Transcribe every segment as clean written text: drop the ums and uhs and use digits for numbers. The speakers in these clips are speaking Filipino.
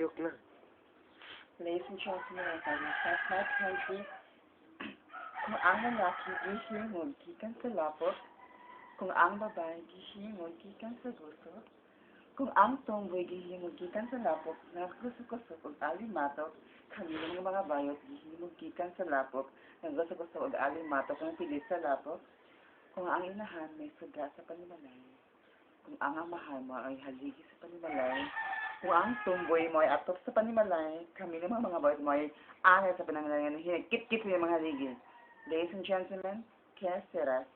Joke na. Ladies and gentlemen, sa my country, kung ang lalaki gihingog gikan sa lapot, kung ang babae gihingog gikan sa gusto, kung ang tomboy gihingog gikan sa lapok, naggusto-gusto ug alimatok, kami ng mga bayot gihingog gikan sa lapok, naggusto-gusto ug alimatok ang pilit sa lapok, kung ang inahan may suga sa panimalay, kung ang amahan mo ay haligi sa panimalay, kung ang tomboy mo ay atop sa panimalay, kami ng mga bayot mo ay anay sa panangalangan, hinagkit-kit sa mga haligi. Ladies and gentlemen, kaya sera.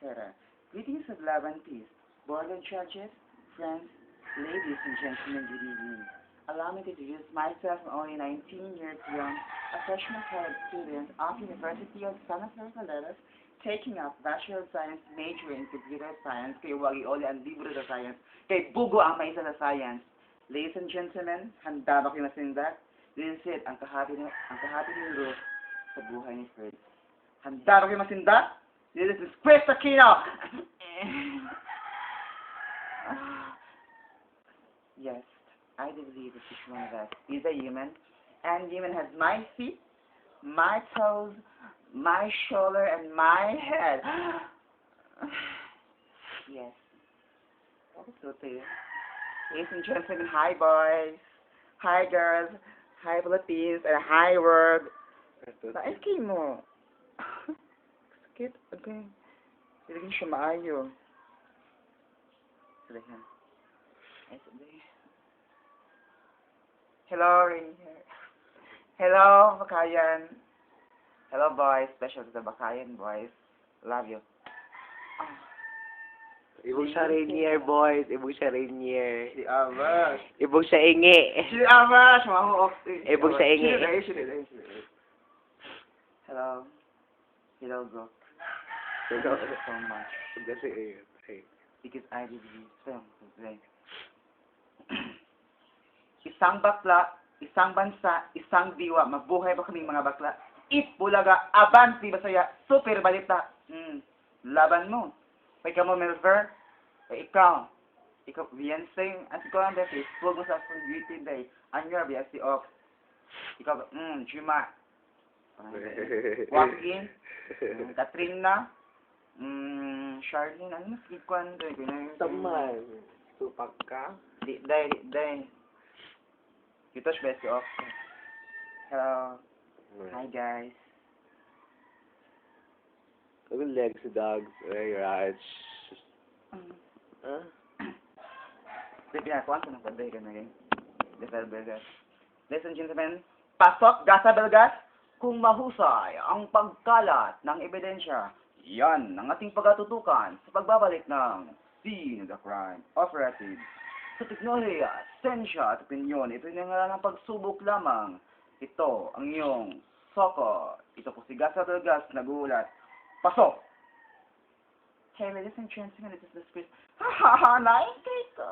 Greetings of love and peace. Board of judges, friends, ladies and gentlemen, good evening. Allow me to introduce myself, only 19 years young, a freshman college student of University of San Jose Calderas, taking up Bachelor of Science major in Computer Science, kay wagi oli ang libro sa science, kay bugo ang maisa sa science. Ladies and gentlemen, handa ba kayo masindak? This is it, ang kahati ni Ruth sa buhay ni Fred. Handa ba kayo masindak? This is Chris Aquino! Yes, I do believe that each one of us is a human, and human has my feet, my toes, my shoulder, and my head. Yes. That is so too. Ladies and gentlemen, hi boys, hi girls, hi Philippines, and hi world. Naikay mo. Sakit, okay. Hindi siya maayo. Sige ha. Ay, sige. Hello, Rainier. Hello, Bakayan. Hello, boys. Special to the Bakayan, boys. Love you. Oh. Ibog sa Rainier, boys. Ibog sa Rainier. Si Avash. Ibog sa Ingi. Si Avash. Mahuok. Ibog sa Ingi. Hello. Hello, Brooke. Hello. Thank you so much. Kasi, hey. Because I did this film today. Isang bakla, isang bansa, isang diwa, mabuhay pa kaming mga bakla. Bulaga, abanti, basaya, super balita. Laban mo. Ikaw mo, Melver. Ikaw, Beyonce, at ikaw ang Facebook mo sa beauty day. Anyor, BSC off. Ikaw, Juma. Joaquin, Katrina, Charlene, ano mas gigwan doon? Taman. Tupak ka? Di, day. Ito siya BSC off. Hello. Hi, guys. Look at legs of dogs. Hey, right. Huh? Hindi, pinakuha ko ng panday ka na rin. Gasa Belgas. Ladies and gentlemen, pasok, Gasa Belgas, kung mahusay ang pagkalat ng ebidensya, yan ang ating pagkatutukan sa pagbabalik ng scene of the crime operative. Sa teknolohiya, sensya at opinyon, ito yung ng pagsubok lamang. Ito ang iyong Soko. Ito po si Gasa Belgas, nagulat. Pasok! Hey, ladies and gentlemen, this is the script. Hahaha, naingkay ko!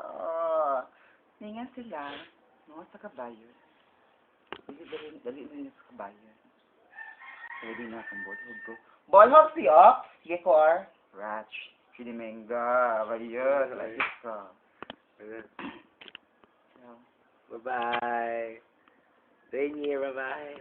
Ningan sila, mga sa kabayo. Dali na sa kabayo. Pwede na akong boardhold ko. Boardhold siya! Sige ko, Ratch. Chinimenga. Abayo, salagis ka. Bye-bye. Rainier, bye-bye.